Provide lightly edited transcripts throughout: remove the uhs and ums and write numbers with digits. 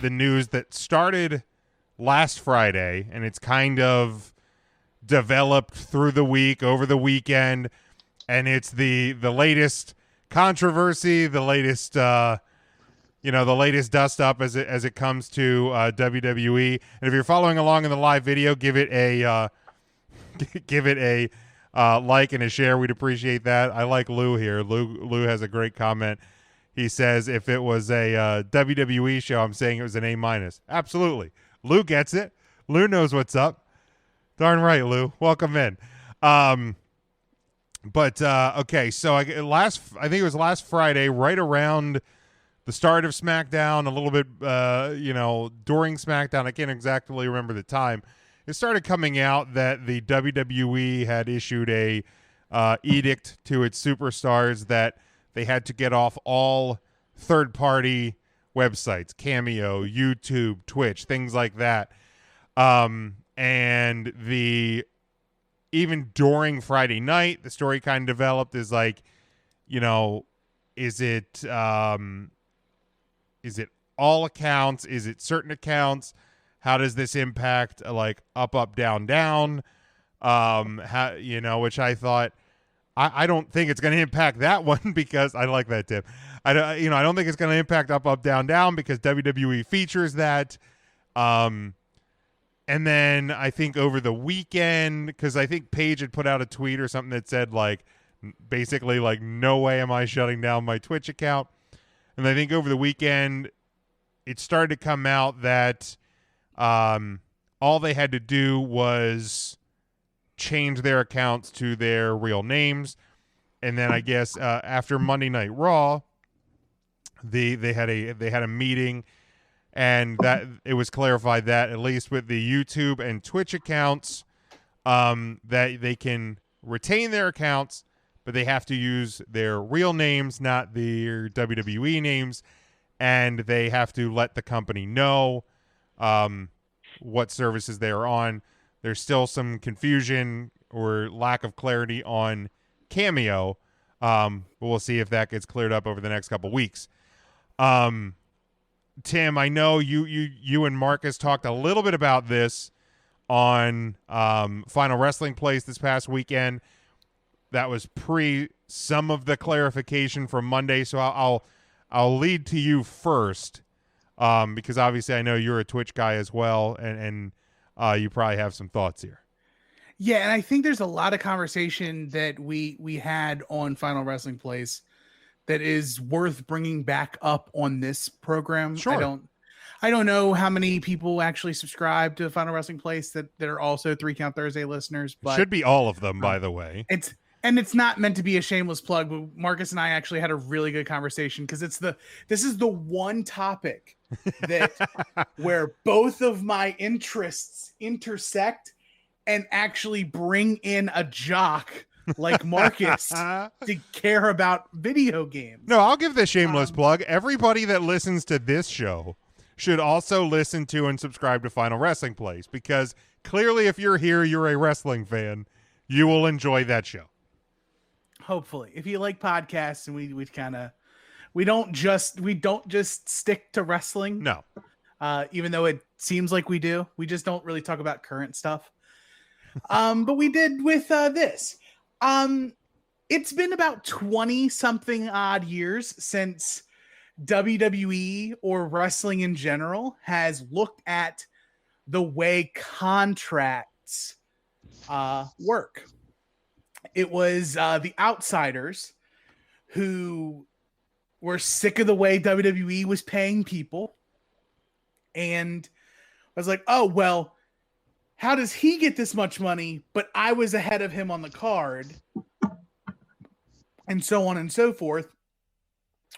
the news that started last Friday, and it's kind of developed through the week, over the weekend, and it's the latest controversy, the latest the latest dust up as it comes to WWE. And if you're following along in the live video, give it a like and a share. We'd appreciate that. I like Lou here. Lou has a great comment. He says if it was a WWE show, I'm saying it was an A-. Absolutely. Lou gets it. Lou knows what's up. Darn right, Lou. Welcome in. Okay, so I think it was last Friday, right around the start of SmackDown, a little bit, during SmackDown. I can't exactly remember the time. It started coming out that the WWE had issued a edict to its superstars that they had to get off all third-party websites, Cameo, YouTube, Twitch, things like that. And even during Friday night, the story kind of developed as like, is it all accounts? Is it certain accounts? How does this impact like up, down, down? Which I thought I don't think it's going to impact that one because I like that tip. I don't think it's going to impact up, down, down because WWE features that. And then I think over the weekend, because I think Paige had put out a tweet or something that said like, basically like, no way am I shutting down my Twitch account. And I think over the weekend, it started to come out that all they had to do was change their accounts to their real names. And then I guess after Monday Night Raw, they had a meeting, and that it was clarified that at least with the YouTube and Twitch accounts, that they can retain their accounts, but they have to use their real names, not their WWE names, and they have to let the company know what services they are on. There's still some confusion or lack of clarity on Cameo. But we'll see if that gets cleared up over the next couple weeks. Tim, I know you and Marcus talked a little bit about this on Final Wrestling Place this past weekend. That was pre some of the clarification from Monday, so I'll lead to you first, because obviously I know you're a Twitch guy as well, and you probably have some thoughts here. Yeah, and I think there's a lot of conversation that we had on Final Wrestling Place that is worth bringing back up on this program. Sure. I don't know how many people actually subscribe to Final Wrestling Place that are also 3 Count Thursday listeners, but should be all of them, by the way. It's not meant to be a shameless plug, but Marcus and I actually had a really good conversation because this is the one topic that where both of my interests intersect and actually bring in a jock like Marcus to care about video games. No, I'll give the shameless plug. Everybody that listens to this show should also listen to and subscribe to Final Wrestling Place, because clearly if you're here, you're a wrestling fan. You will enjoy that show. Hopefully, if you like podcasts, and we don't just stick to wrestling. No, even though it seems like we do, we just don't really talk about current stuff. But we did with this. It's been about 20 something odd years since WWE or wrestling in general has looked at the way contracts work. It was the outsiders who were sick of the way WWE was paying people, and was like, oh, well, how does he get this much money, but I was ahead of him on the card? And so on and so forth,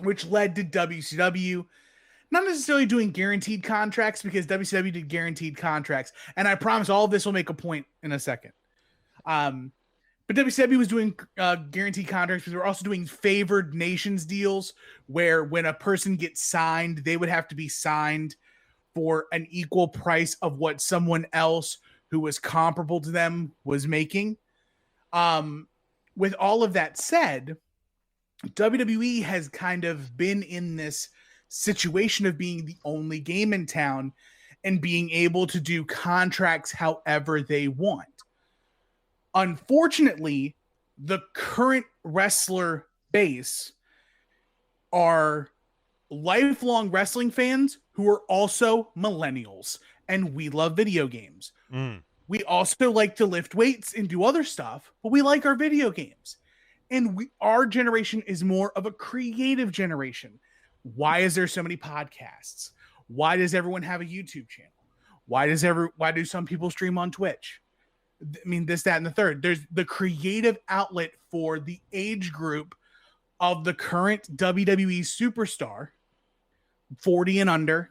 which led to WCW not necessarily doing guaranteed contracts, because WCW did guaranteed contracts. And I promise all of this will make a point in a second. But WCW was doing guaranteed contracts, but they were also doing favored nations deals where when a person gets signed, they would have to be signed for an equal price of what someone else who was comparable to them was making. With all of that said, WWE has kind of been in this situation of being the only game in town and being able to do contracts however they want. Unfortunately, the current wrestler base are lifelong wrestling fans who are also millennials, and we love video games. We also like to lift weights and do other stuff, but we like our video games. And our generation is more of a creative generation. Why is there so many podcasts? Why does everyone have a YouTube channel? Why do some people stream on Twitch? I mean, this, that, and the third. There's the creative outlet for the age group of the current WWE superstar, 40 and under,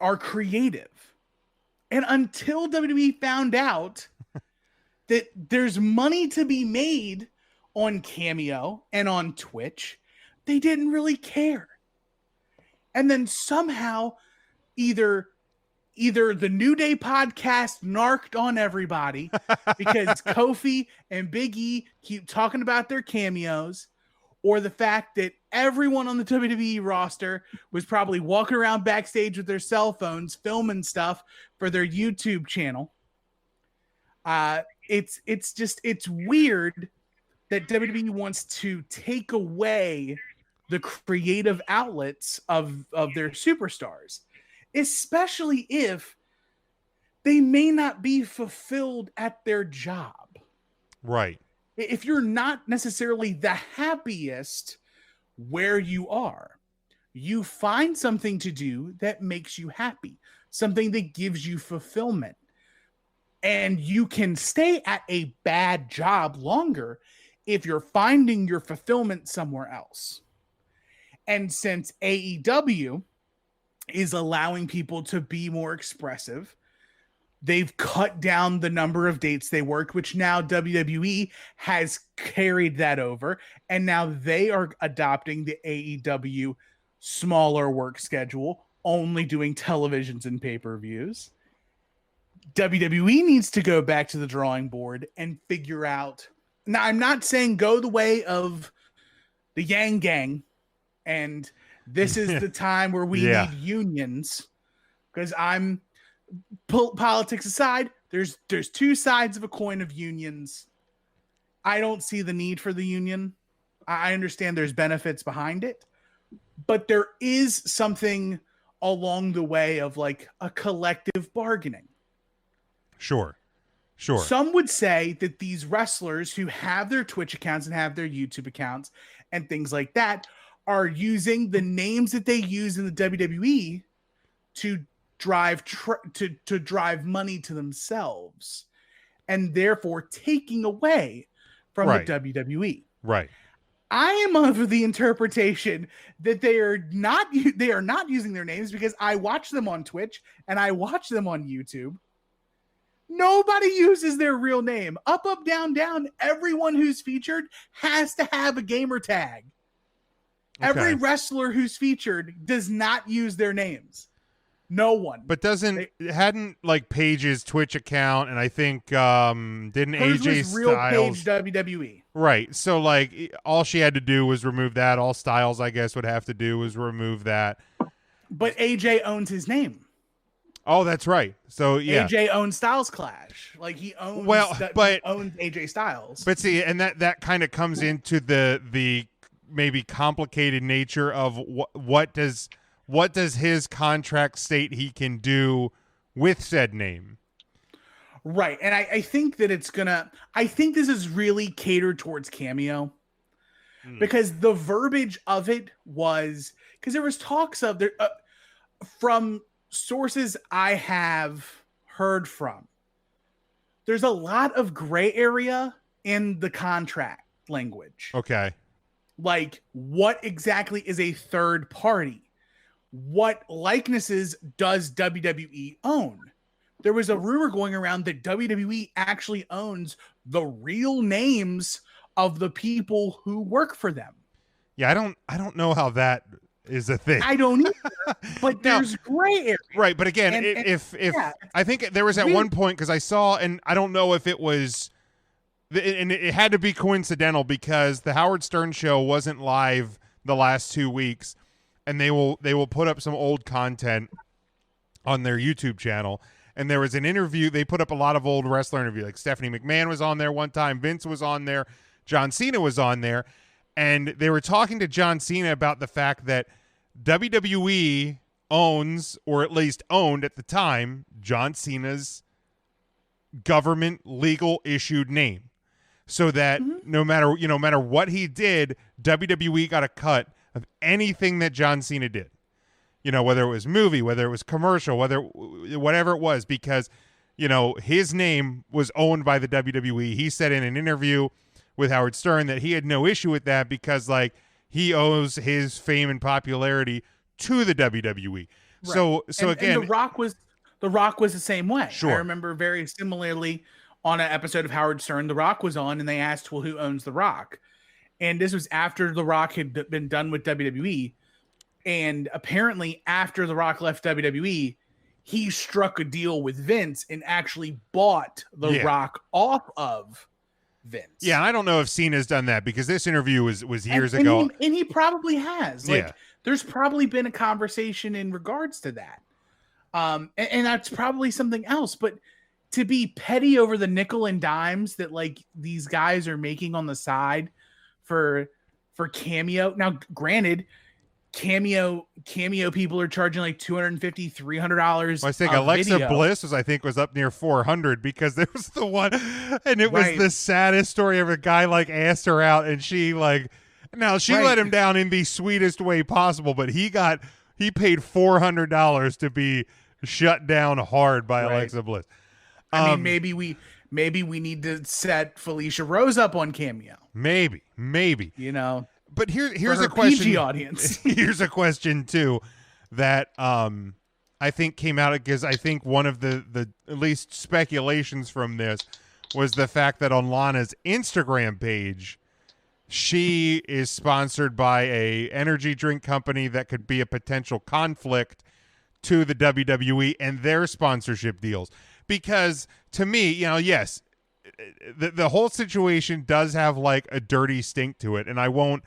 are creative. And until WWE found out that there's money to be made on Cameo and on Twitch, they didn't really care. And then somehow either the New Day podcast narked on everybody because Kofi and Big E keep talking about their cameos, or the fact that everyone on the WWE roster was probably walking around backstage with their cell phones filming stuff for their YouTube channel. It's weird that WWE wants to take away the creative outlets of their superstars, especially if they may not be fulfilled at their job. Right. If you're not necessarily the happiest where you are, you find something to do that makes you happy, something that gives you fulfillment. And you can stay at a bad job longer if you're finding your fulfillment somewhere else. And since AEW is allowing people to be more expressive, they've cut down the number of dates they work, which now WWE has carried that over. And now they are adopting the AEW smaller work schedule, only doing televisions and pay-per-views. WWE needs to go back to the drawing board and figure out. Now, I'm not saying go the way of the Yang Gang, and this is the time where we need unions, because I'm politics aside, there's two sides of a coin of unions. I don't see the need for the union. I understand there's benefits behind it, but there is something along the way of like a collective bargaining. Sure. Some would say that these wrestlers who have their Twitch accounts and have their YouTube accounts and things like that are using the names that they use in the WWE to drive to drive money to themselves, and therefore taking away from the WWE. Right. I am of the interpretation that they are not using their names, because I watch them on Twitch and I watch them on YouTube. Nobody uses their real name. Up, up, down, down. Everyone who's featured has to have a gamer tag. Okay. Every wrestler who's featured does not use their names. No one. But hadn't like Paige's Twitch account, and I think didn't AJ was real Styles Paige WWE. Right. So like all she had to do was remove that. All Styles, I guess, would have to do was remove that. But AJ owns his name. Oh, that's right. So yeah, AJ owns Styles Clash. Like he owns. He owns AJ Styles. But see, and that kind of comes into the maybe complicated nature of what does his contract state he can do with said name. Right. And I think that I think this is really catered towards Cameo, because the verbiage of it was, because there was talks of from sources I have heard from, there's a lot of gray area in the contract language. Okay. Like, what exactly is a third party? What likenesses does WWE own? There was a rumor going around that WWE actually owns the real names of the people who work for them. Yeah, I don't know how that is a thing. I don't either, but there's gray area. Right, but again, if I think there was at one point, because I saw, and I don't know if it was, and it had to be coincidental, because the Howard Stern show wasn't live the last 2 weeks, and they will put up some old content on their YouTube channel. And there was an interview. They put up a lot of old wrestler interviews. Like Stephanie McMahon was on there one time. Vince was on there. John Cena was on there. And they were talking to John Cena about the fact that WWE owns, or at least owned at the time, John Cena's government legal issued name. So that no matter what he did, WWE got a cut of anything that John Cena did. Whether it was movie, whether it was commercial, whatever it was, because, his name was owned by the WWE. He said in an interview with Howard Stern that he had no issue with that because, like, he owes his fame and popularity to the WWE. Right. So again, and The Rock was the same way. Sure. I remember very similarly on an episode of Howard Stern, The Rock was on, and they asked, well, who owns The Rock? And this was after The Rock had been done with WWE. And apparently after The Rock left WWE, he struck a deal with Vince and actually bought The Rock off of Vince. Yeah, I don't know if Cena's done that because this interview was years ago. And he probably has. There's probably been a conversation in regards to that. And that's probably something else. But to be petty over the nickel and dimes that, like, these guys are making on the side for Cameo. Now, granted, Cameo people are charging like $250, $300. I think Alexa Bliss was up near $400 because there was the one, and it was the saddest story of a guy like asked her out, and she let him down in the sweetest way possible, but he paid $400 to be shut down hard by Alexa Bliss. I mean, maybe we need to set Felicia Rose up on Cameo. Maybe. But here's a question. PG audience. Here's a question too that I think came out because I think one of the at least speculations from this was the fact that on Lana's Instagram page, she is sponsored by a energy drink company that could be a potential conflict to the WWE and their sponsorship deals. Because to me, yes, the whole situation does have like a dirty stink to it, and I won't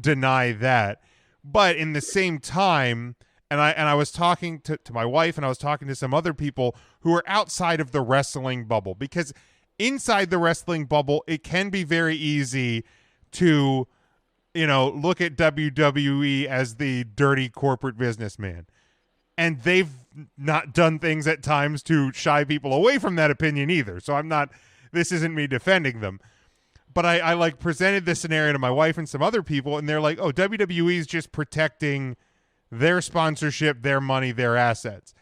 deny that. But in the same time, and I was talking to my wife, and I was talking to some other people who are outside of the wrestling bubble, because inside the wrestling bubble, it can be very easy to, look at WWE as the dirty corporate businessman. And they've not done things at times to shy people away from that opinion either. So this isn't me defending them. But I like presented this scenario to my wife and some other people, and they're like, oh, WWE is just protecting their sponsorship, their money, their assets.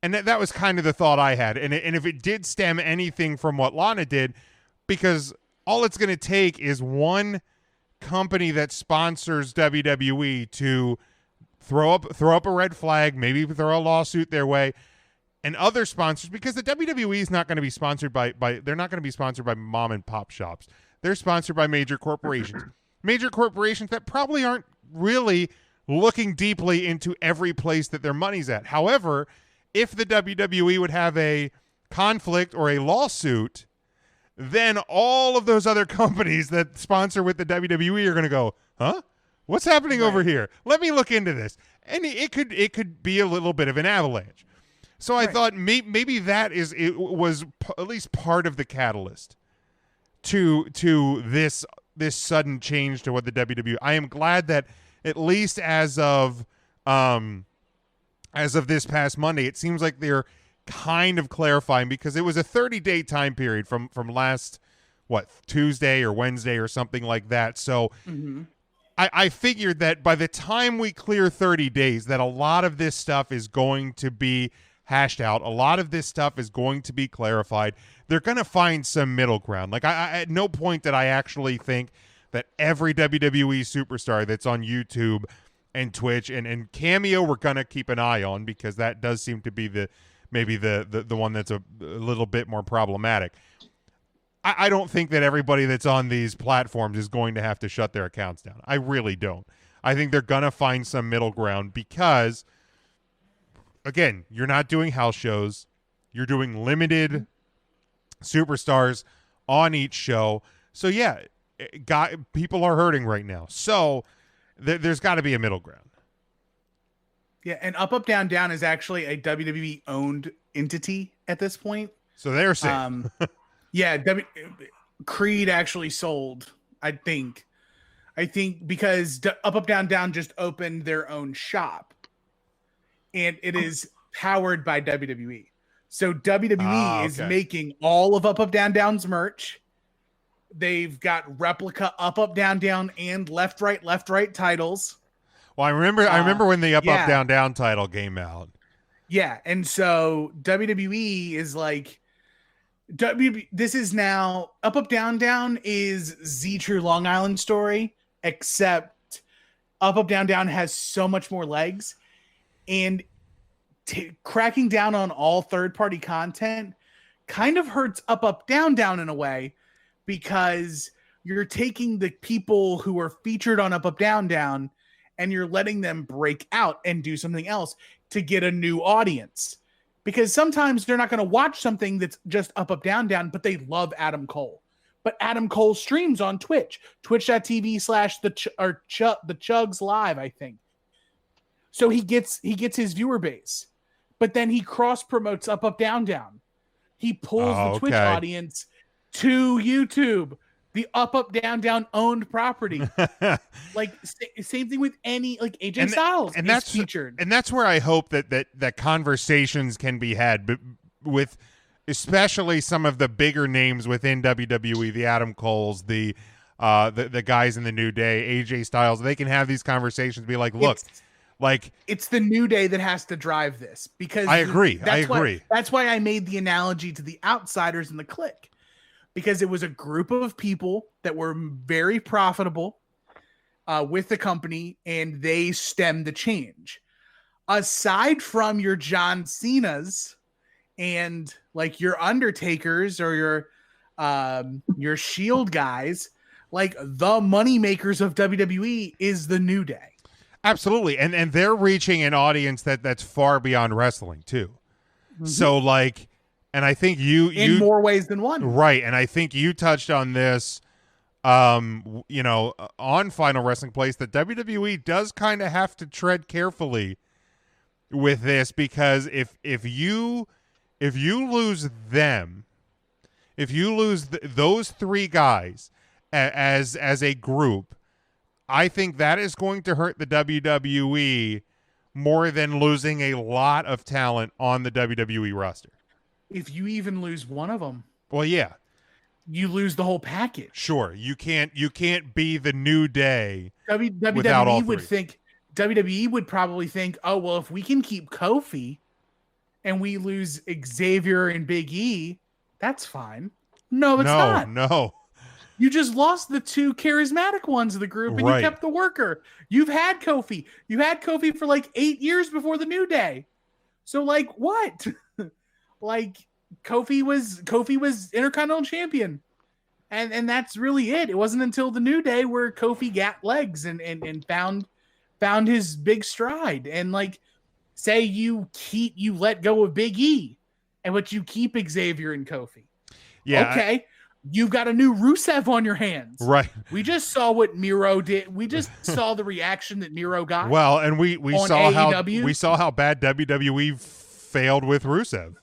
And that was kind of the thought I had. And if it did stem anything from what Lana did, because all it's going to take is one company that sponsors WWE to throw up a red flag, maybe throw a lawsuit their way, and other sponsors, because the WWE is not going to be sponsored by they're not going to be sponsored by mom and pop shops. They're sponsored by major corporations. Major corporations that probably aren't really looking deeply into every place that their money's at. However, if the WWE would have a conflict or a lawsuit, then all of those other companies that sponsor with the WWE are going to go, huh? What's happening over here? Let me look into this. And it could be a little bit of an avalanche. So I thought maybe it was at least part of the catalyst to this sudden change to what the WWE. I am glad that at least as of this past Monday, it seems like they're kind of clarifying, because it was a 30-day time period from last Tuesday or Wednesday or something like that. So I figured that by the time we clear 30 days, that a lot of this stuff is going to be hashed out. A lot of this stuff is going to be clarified. They're going to find some middle ground. Like, I at no point did I actually think that every WWE superstar that's on YouTube and Twitch and Cameo we're going to keep an eye on, because that does seem to be maybe the one that's a little bit more problematic. I don't think that everybody that's on these platforms is going to have to shut their accounts down. I really don't. I think they're going to find some middle ground, because, again, you're not doing house shows. You're doing limited superstars on each show. So, people are hurting right now. So there's got to be a middle ground. Yeah, and Up Up Down Down is actually a WWE owned entity at this point. So they're safe. Yeah, Creed actually sold, I think. Because Up Up Down Down just opened their own shop, and it is powered by WWE. So WWE is making all of Up Up Down Down's merch. They've got replica Up Up Down Down and Left Right titles. Well, I remember when the Up Down Down title came out. Yeah, and so WWE is like, this is now Up Up Down Down is Z True Long Island story, except Up Up Down Down has so much more legs, and cracking down on all third-party content kind of hurts Up Up Down Down in a way, because you're taking the people who are featured on Up Up Down Down and you're letting them break out and do something else to get a new audience. Because sometimes they're not going to watch something that's just Up Up Down Down, but they love Adam Cole. But Adam Cole streams on Twitch, twitch.tv/the Chugs Live, I think. So he gets his viewer base, but then he cross promotes Up Up Down Down. He pulls the Twitch audience to YouTube, the Up Up Down Down owned property. Like same thing with any, like AJ Styles and that's featured. And that's where I hope that conversations can be had with especially some of the bigger names within WWE, the Adam Coles, the guys in the New Day, AJ Styles. They can have these conversations, be like, look, it's the New Day that has to drive this, because I agree. That's why I made the analogy to the Outsiders and the Clique, because it was a group of people that were very profitable with the company, and they stemmed the change. Aside from your John Cena's and like your Undertakers or your Shield guys, like the money makers of WWE is the New Day. Absolutely. And they're reaching an audience that's far beyond wrestling too. Mm-hmm. So like, and I think you in more ways than one. Right. And I think you touched on this, on Final Wrestling Place, that WWE does kind of have to tread carefully with this, because if you lose them, if you lose those three guys as a group, I think that is going to hurt the WWE more than losing a lot of talent on the WWE roster. If you even lose one of them, well, yeah, you lose the whole package. Sure, you can't be the New Day. WWE would probably think, oh well, if we can keep Kofi and we lose Xavier and Big E, that's fine. No, it's not. No. You just lost the two charismatic ones of the group, and you kept the worker. You've had Kofi. You had Kofi for like 8 years before the New Day. So like what? Like Kofi was Intercontinental Champion. And that's really it. It wasn't until the New Day where Kofi got legs and found his big stride. And like, say you let go of Big E, but you keep Xavier and Kofi. Yeah. Okay. You've got a new Rusev on your hands. Right. We just saw what Miro did. We just saw the reaction that Miro got. Well, and we saw AEW. how bad WWE failed with Rusev.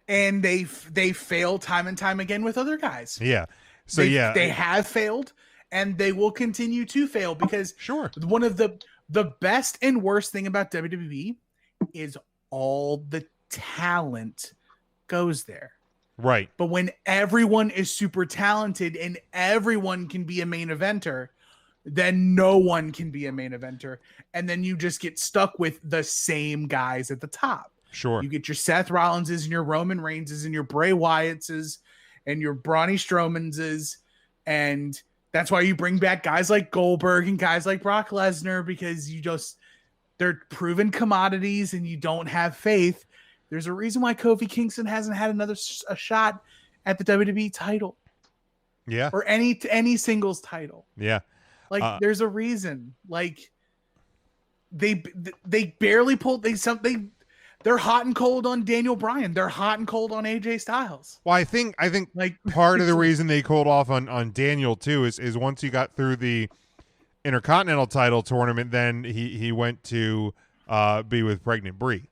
And they failed time and time again with other guys. Yeah. So they have failed, and they will continue to fail, because one of the best and worst thing about WWE is all the talent goes there. Right. But when everyone is super talented and everyone can be a main eventer, then no one can be a main eventer. And then you just get stuck with the same guys at the top. Sure. You get your Seth Rollinses and your Roman Reignses and your Bray Wyattses and your Braun Strowmanses. And that's why you bring back guys like Goldberg and guys like Brock Lesnar, because they're proven commodities and you don't have faith. There's a reason why Kofi Kingston hasn't had a shot at the WWE title. Yeah. Or any singles title. Yeah. Like there's a reason. Like they barely pulled they're hot and cold on Daniel Bryan. They're hot and cold on AJ Styles. Well, I think like part of the reason they cooled off on Daniel too is once you got through the Intercontinental title tournament, then he went to be with pregnant Brie.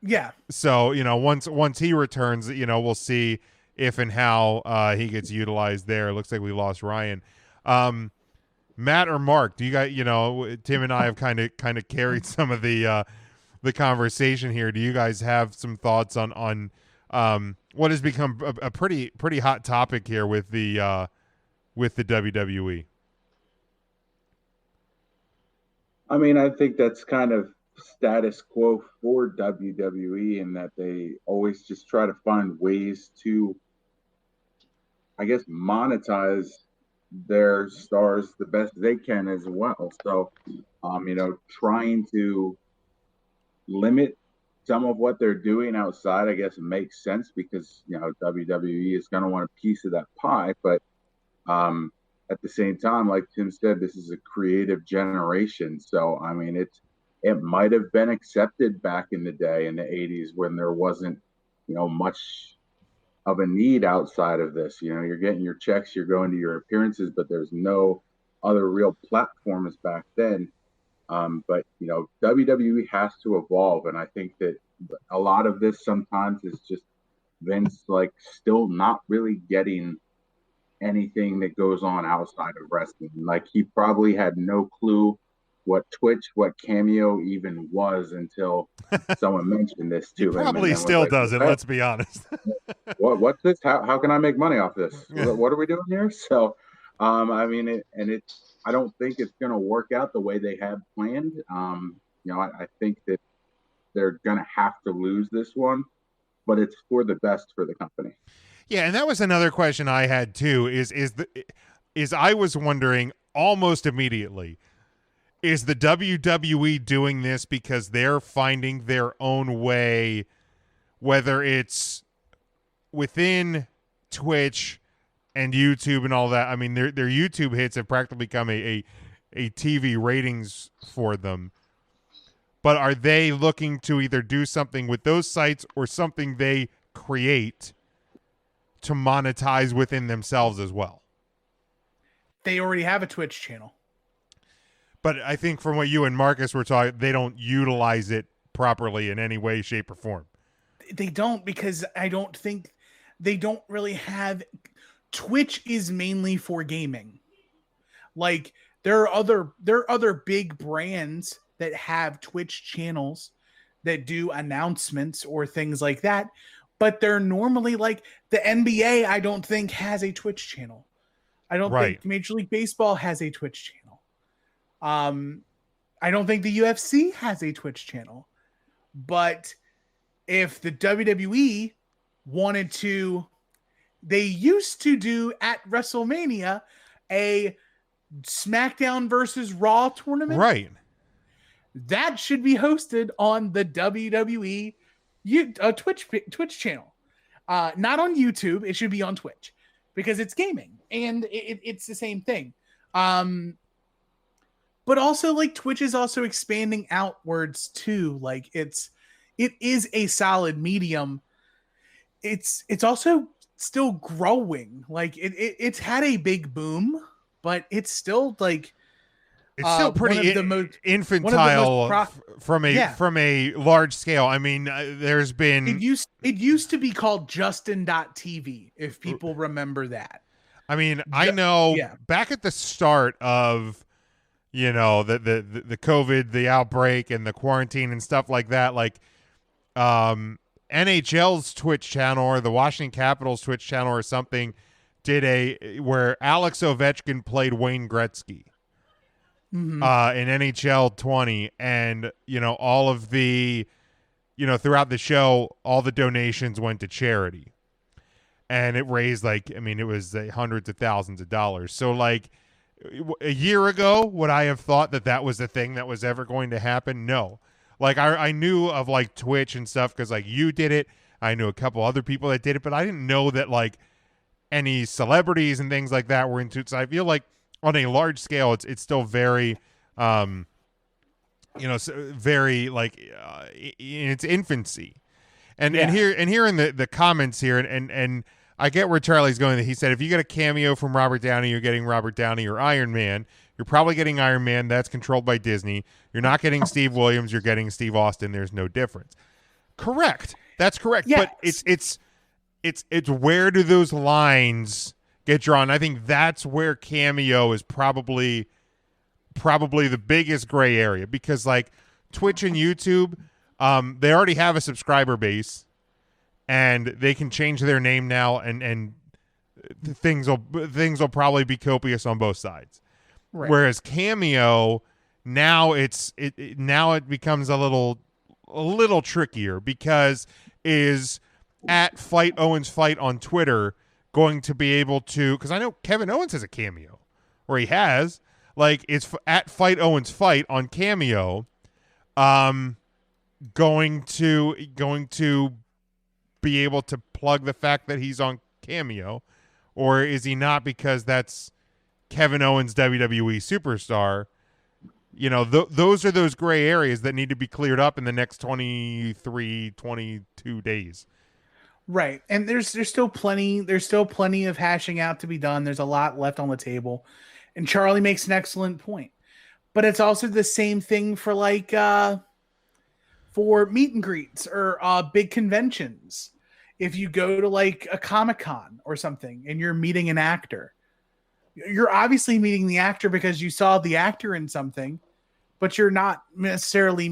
Yeah. So, once he returns, we'll see if and how he gets utilized there. It looks like we lost Ryan. Matt or Mark, do you guys, Tim and I have kind of carried some of the conversation here. Do you guys have some thoughts on what has become a pretty hot topic here with the WWE? I mean, I think that's kind of status quo for WWE in that they always just try to find ways to, I guess, monetize their stars the best they can as well. So, trying to limit some of what they're doing outside, I guess, makes sense because, WWE is going to want a piece of that pie. But at the same time, like Tim said, this is a creative generation. So, I mean, it might have been accepted back in the day in the 80s when there wasn't, much of a need outside of this. You're getting your checks, you're going to your appearances, but there's no other real platforms back then. But WWE has to evolve, and I think that a lot of this sometimes is just Vince like still not really getting anything that goes on outside of wrestling. Like he probably had no clue what Twitch, what Cameo even was until someone mentioned this to He him. probably still doesn't. Let's be honest. What's this? How can I make money off this? What are we doing here? So, I mean, I don't think it's going to work out the way they had planned. I think that they're going to have to lose this one, but it's for the best for the company. Yeah, and that was another question I had too. Is I was wondering almost immediately, is the WWE doing this because they're finding their own way, whether it's within Twitch and YouTube and all that? I mean, their YouTube hits have practically become a TV ratings for them. But are they looking to either do something with those sites or something they create to monetize within themselves as well? They already have a Twitch channel. But I think from what you and Marcus were talking, they don't utilize it properly in any way, shape, or form. They don't, because I don't think they don't really have. Twitch is mainly for gaming. Like there are other big brands that have Twitch channels that do announcements or things like that, but they're normally like the NBA. I don't think has a Twitch channel. I don't think Major League Baseball has a Twitch channel. I don't think the UFC has a Twitch channel. But if the WWE wanted to, they used to do at WrestleMania a SmackDown versus Raw tournament. Right. That should be hosted on the WWE Twitch channel. Not on YouTube. It should be on Twitch because it's gaming and it's the same thing. But also like Twitch is also expanding outwards too. Like it is a solid medium. It's also still growing. Like it's had a big boom, but it's still like it's still pretty infantile from a large scale. I mean, there's been it used to be called Justin.tv, if people remember that. I mean, I know back at the start of the COVID, the outbreak and the quarantine and stuff like that, like NHL's Twitch channel or the Washington Capitals Twitch channel or something did where Alex Ovechkin played Wayne Gretzky in NHL 20, and all of the throughout the show all the donations went to charity, and it raised it was hundreds of thousands of dollars. So like a year ago, would I have thought that was the thing that was ever going to happen? No. Like I knew of like Twitch and stuff because like you did it. I knew a couple other people that did it, but I didn't know that like any celebrities and things like that were into it. So I feel like on a large scale, it's still very, very like in its infancy. And here in the comments here, and I get where Charlie's going. He said, if you get a cameo from Robert Downey, you're getting Robert Downey or Iron Man. You're probably getting Iron Man. That's controlled by Disney. You're not getting Steve Williams. You're getting Steve Austin. There's no difference. Correct. That's correct. Yes. But it's where do those lines get drawn? I think that's where Cameo is probably the biggest gray area, because like Twitch and YouTube, they already have a subscriber base, and they can change their name now, and things will probably be copious on both sides. Right. Whereas Cameo, now it becomes a little trickier, because is at Fight Owens Fight on Twitter going to be able to, because I know Kevin Owens has a Cameo, or he has, like, it's at Fight Owens Fight on Cameo, going to be able to plug the fact that he's on Cameo, or is he not, because that's Kevin Owens, WWE superstar? You know, those are those gray areas that need to be cleared up in the next 23, 22 days. Right. And there's still plenty of hashing out to be done. There's a lot left on the table. And Charlie makes an excellent point. But it's also the same thing for like for meet and greets or big conventions. If you go to like a Comic-Con or something and you're meeting an actor, you're obviously meeting the actor because you saw the actor in something, but you're not necessarily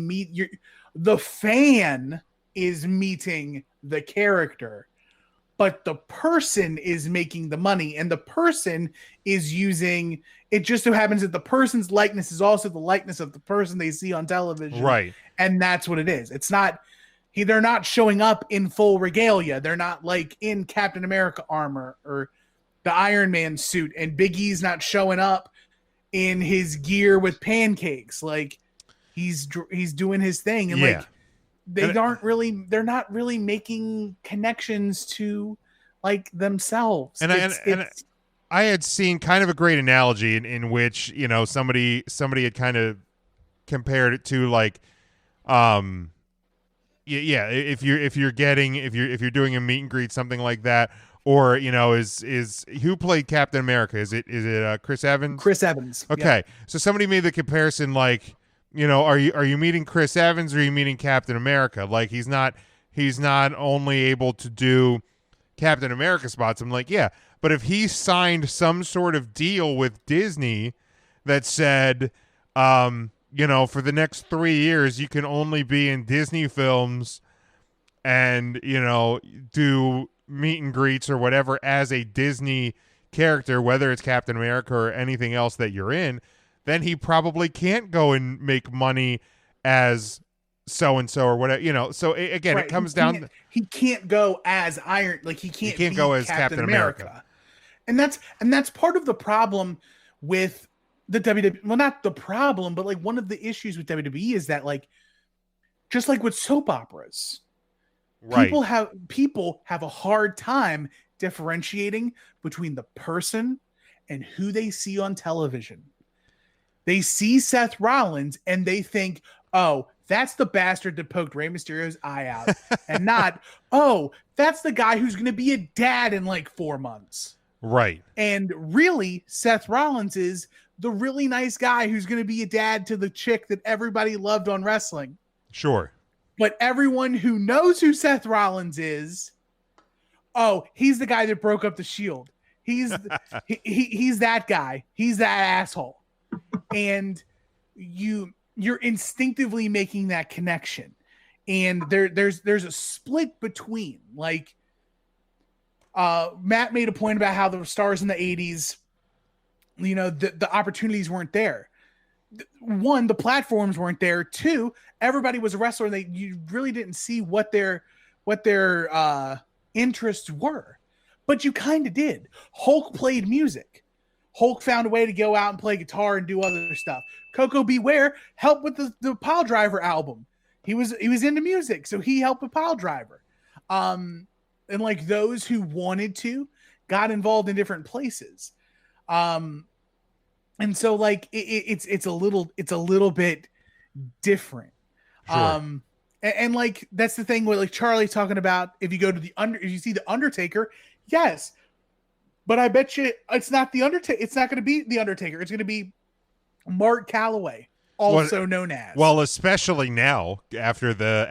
the fan is meeting the character, but the person is making the money, and the person is using it. Just so happens that the person's likeness is also the likeness of the person they see on television. Right. And that's what it is. It's not, they're not showing up in full regalia. They're not like in Captain America armor or the Iron Man suit, and Big E's not showing up in his gear with pancakes. Like he's doing his thing. And like, they're not really making connections to like themselves. And I had seen kind of a great analogy in which, you know, somebody had kind of compared it to like, if you're doing a meet and greet, something like that, or, you know, is who played Captain America? Is it Chris Evans? Chris Evans. Okay. Yeah. So somebody made the comparison, like, you know, are you meeting Chris Evans, or are you meeting Captain America? Like, he's not only able to do Captain America spots. I'm like, yeah, but if he signed some sort of deal with Disney that said, you know, for the next 3 years, you can only be in Disney films and, you know, do meet and greets or whatever as a Disney character, whether it's Captain America or anything else that you're in, then he probably can't go and make money as so-and-so or whatever, you know. So again, right. It comes down. He can't go as Iron, like he can't go as Captain America. And that's part of the problem with the WWE. Well, not the problem, but like one of the issues with WWE is that, like, just like with soap operas, right, people have a hard time differentiating between the person and who they see on television. They see Seth Rollins and they think, oh, that's the bastard that poked Rey Mysterio's eye out. And not, oh, that's the guy who's going to be a dad in like 4 months. Right. And really, Seth Rollins is the really nice guy who's going to be a dad to the chick that everybody loved on wrestling. Sure. But everyone who knows who Seth Rollins is, oh, he's the guy that broke up the Shield. He's he's that guy. He's that asshole. And you're instinctively making that connection. And there's a split between, like, Matt made a point about how the stars in the 80s, you know, the opportunities weren't there. One, the platforms weren't there. Two, everybody was a wrestler, and you really didn't see what their interests were. But you kind of did. Hulk played music. Hulk found a way to go out and play guitar and do other stuff. Coco Beware helped with the Pile Driver album. He was into music, so he helped with Pile Driver. And like those who wanted to got involved in different places. And so like it's a little bit different. Sure. And like that's the thing with like Charlie talking about, if you go to if you see the Undertaker, yes. But I bet you it's not the Undertaker. It's not going to be the Undertaker. It's going to be Mark Calloway, also known as. Well, especially now after the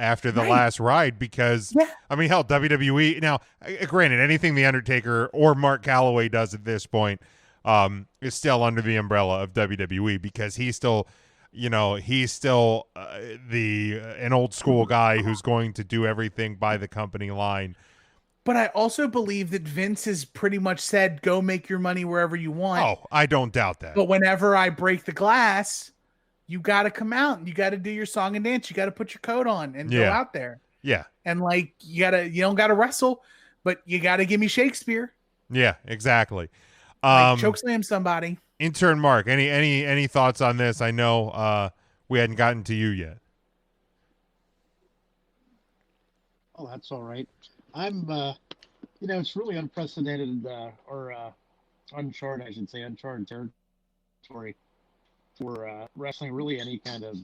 last ride, because I mean, hell, WWE now. Granted, anything the Undertaker or Mark Calloway does at this point is still under the umbrella of WWE, because he's still, an old school guy who's going to do everything by the company line. But I also believe that Vince has pretty much said, go make your money wherever you want. Oh, I don't doubt that. But whenever I break the glass, you got to come out and you got to do your song and dance. You got to put your coat on and go out there. Yeah. And like, you don't got to wrestle, but you got to give me Shakespeare. Yeah, exactly. Chokeslam somebody. Intern Mark, any thoughts on this? I know we hadn't gotten to you yet. Oh, that's all right. I'm, it's really unprecedented or uncharted, I should say, uncharted territory for wrestling, really any kind of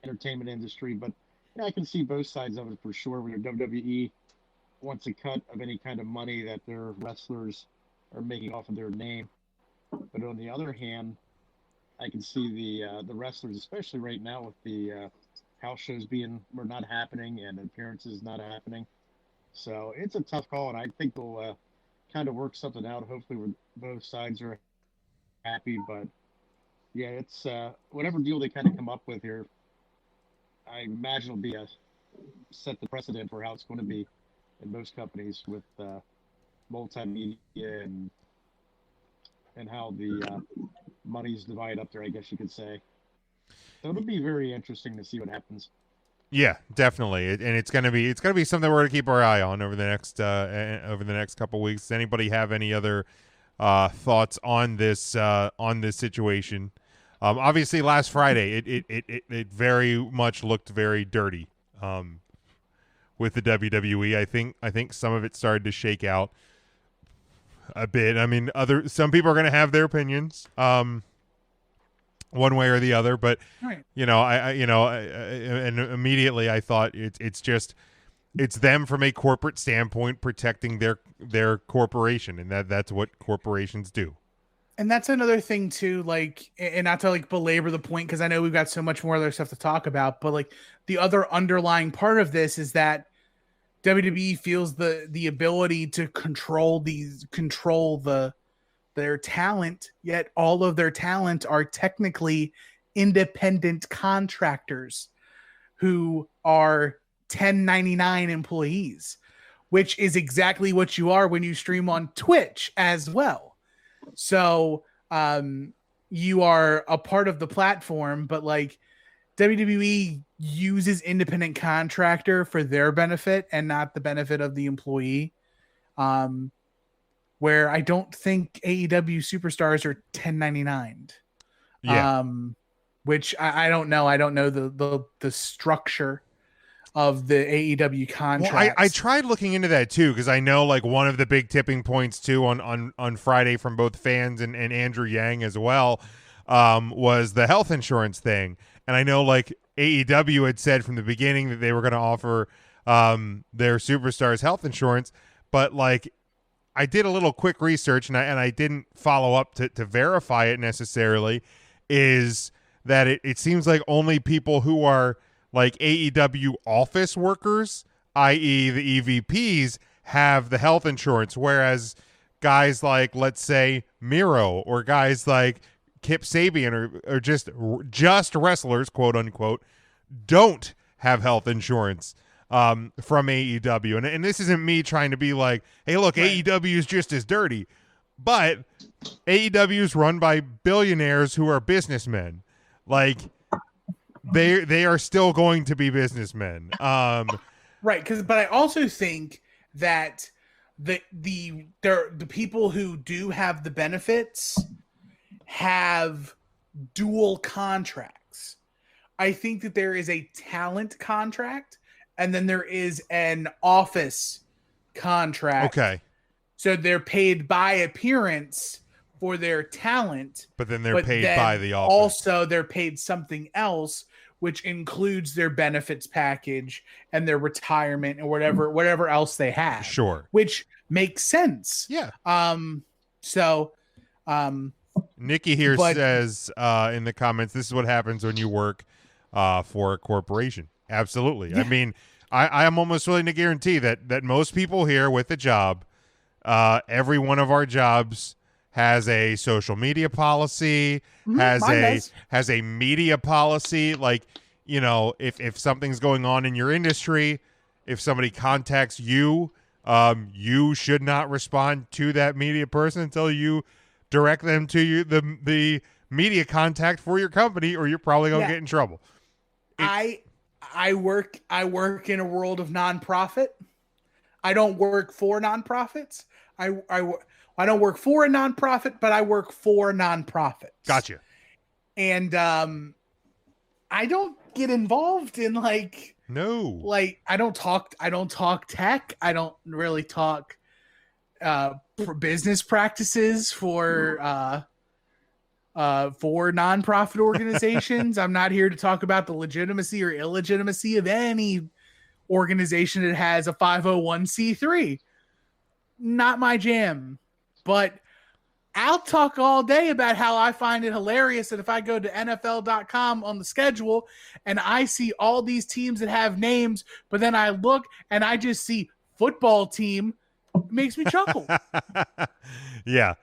entertainment industry. But I can see both sides of it for sure. When your WWE wants a cut of any kind of money that their wrestlers are making off of their name, but on the other hand, I can see the wrestlers, especially right now with the house shows not happening and appearances not happening. So it's a tough call, and I think they'll kind of work something out. Hopefully, both sides are happy. But yeah, it's whatever deal they kind of come up with here. I imagine it'll be set the precedent for how it's going to be in most companies with multimedia and how the money's divided up there, I guess you could say. So it'll be very interesting to see what happens. Yeah, definitely, and it's gonna be something we're gonna keep our eye on over the next couple weeks. Does anybody have any other thoughts on this situation? Obviously, last Friday it very much looked very dirty with the WWE. I think some of it started to shake out a bit. I mean, some people are gonna have their opinions. One way or the other, but right. And immediately I thought it's them from a corporate standpoint protecting their corporation, and that's what corporations do. And that's another thing too, like, and not to like belabor the point, because I know we've got so much more other stuff to talk about, but like the other underlying part of this is that WWE feels the ability to control their talent, yet all of their talent are technically independent contractors who are 1099 employees, which is exactly what you are when you stream on Twitch as well. So you are a part of the platform, but like WWE uses independent contractor for their benefit and not the benefit of the employee. Where I don't think AEW superstars are 1099. Yeah. Which I don't know. I don't know the structure of the AEW contracts. Well, I tried looking into that too, because I know like one of the big tipping points too on Friday from both fans and Andrew Yang as well was the health insurance thing. And I know like AEW had said from the beginning that they were going to offer their superstars health insurance, but like I did a little quick research and I didn't follow up to verify it necessarily, is that it seems like only people who are like AEW office workers, i.e. the EVPs, have the health insurance, whereas guys like, let's say, Miro or guys like Kip Sabian or just wrestlers, quote unquote, don't have health insurance from AEW. And this isn't me trying to be like, hey, look, right, AEW is just as dirty. But AEW is run by billionaires who are businessmen. Like, they are still going to be businessmen. Right, but I also think that the people who do have the benefits have dual contracts. I think that there is a talent contract and then there is an office contract. Okay. So they're paid by appearance for their talent. But then they're paid by the office. Also, they're paid something else, which includes their benefits package and their retirement and whatever else they have. Sure. Which makes sense. Yeah. Nikki here But- says in the comments, this is what happens when you work for a corporation. Absolutely. Yeah. I mean, I am almost willing to guarantee that most people here with a job, every one of our jobs has a social media policy, Mine does. has a media policy. Like, you know, if something's going on in your industry, if somebody contacts you, you should not respond to that media person until you direct them to you the media contact for your company, or you're probably gonna get in trouble. I work in a world of nonprofit. I don't work for nonprofits. I don't work for a nonprofit, but I work for nonprofits. Gotcha. And I don't get involved in I don't talk tech. I don't really talk business practices for nonprofit organizations. I'm not here to talk about the legitimacy or illegitimacy of any organization that has a 501c3. Not my jam. But I'll talk all day about how I find it hilarious that if I go to NFL.com on the schedule and I see all these teams that have names, but then I look and I just see football team, it makes me chuckle. Yeah.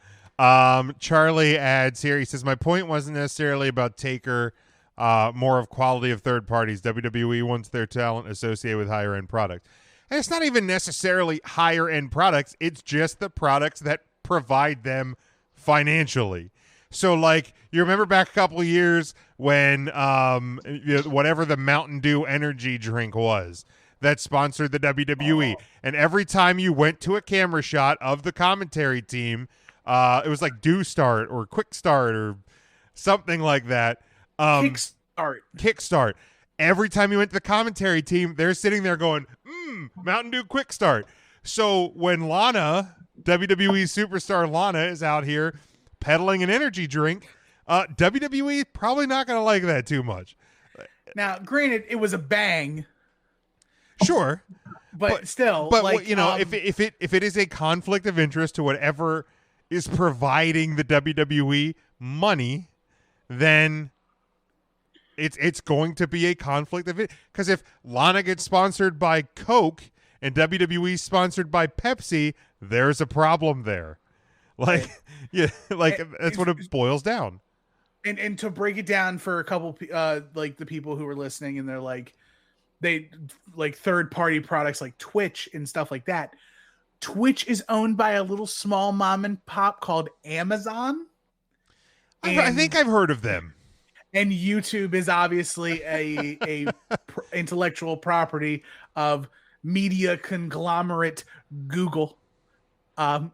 Charlie adds here, he says, my point wasn't necessarily about Taker, more of quality of third parties. WWE wants their talent associated with higher end products. And it's not even necessarily higher end products. It's just the products that provide them financially. So, like, you remember back a couple of years when whatever the Mountain Dew energy drink was that sponsored the WWE, and every time you went to a camera shot of the commentary team, it was like Dew Start or Quick Start or something like that. Kickstart. Every time you went to the commentary team, they're sitting there going, Mountain Dew Quick Start. So when Lana, WWE superstar Lana, is out here peddling an energy drink, WWE probably not going to like that too much. Now, granted, it was a bang. Sure. But still, but you know, if it is a conflict of interest to whatever is providing the WWE money, then it's going to be a conflict of it. Because if Lana gets sponsored by Coke and WWE sponsored by Pepsi, there's a problem there. Like, yeah, like that's what it boils down. And to break it down for a couple, like the people who are listening, and they're like, they like third party products like Twitch and stuff like that. Twitch is owned by a little small mom and pop called Amazon. I think I've heard of them. And YouTube is obviously a intellectual property of media conglomerate Google.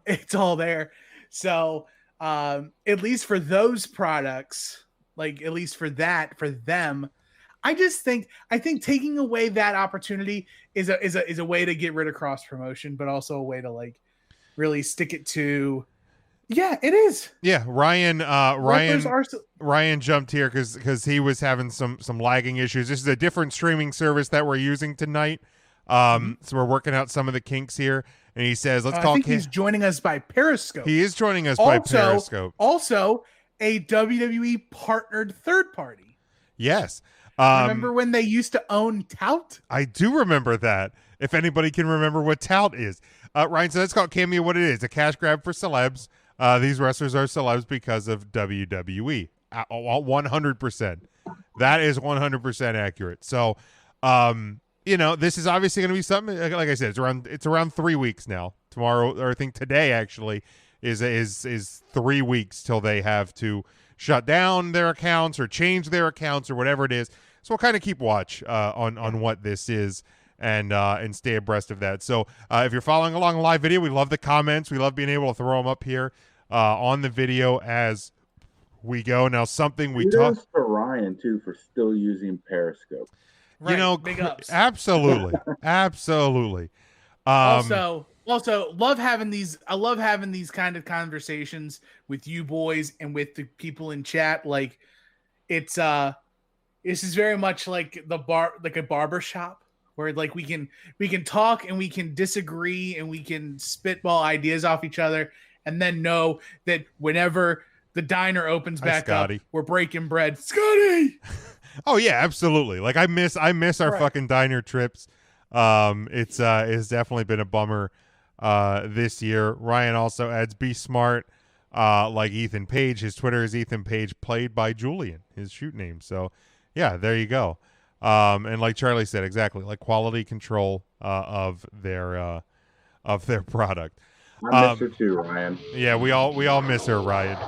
It's all there. So at least for those products, like at least for them, I think taking away that opportunity is a way to get rid of cross promotion, but also a way to like really stick it to. Yeah, it is. Yeah, Ryan jumped here because he was having some lagging issues. This is a different streaming service that we're using tonight. So we're working out some of the kinks here. And he says, let's call. I think he's joining us by Periscope. He is joining us by Periscope. Also, a WWE partnered third party. Yes. Remember when they used to own Tout? I do remember that. If anybody can remember what Tout is. Ryan says, let's call Cameo what it is. A cash grab for celebs. These wrestlers are celebs because of WWE. 100%. That is 100% accurate. So, you know, this is obviously going to be something. Like I said, it's around 3 weeks now. Tomorrow, or I think today actually is 3 weeks till they have to shut down their accounts or change their accounts or whatever it is. So we'll kind of keep watch on what this is and stay abreast of that. So if you're following along a live video, we love the comments. We love being able to throw them up here on the video as we go. Now, something we talked for Ryan too for still using Periscope. Right, you know, big ups. Absolutely. Also, love having these. I love having these kind of conversations with you boys and with the people in chat. Like, it's this is very much like a barber shop where like we can talk and we can disagree and we can spitball ideas off each other, and then know that whenever The diner opens Hi, back up. Scotty. We're breaking bread. Scotty! Oh yeah, absolutely. Like I miss our Right. fucking diner trips. It's definitely been a bummer this year. Ryan also adds, be smart, like Ethan Page. His Twitter is Ethan Page, played by Julian, his shoot name. So yeah, there you go. And like Charlie said, exactly, like quality control of their product. I miss her too, Ryan. Yeah, we all miss her, Ryan.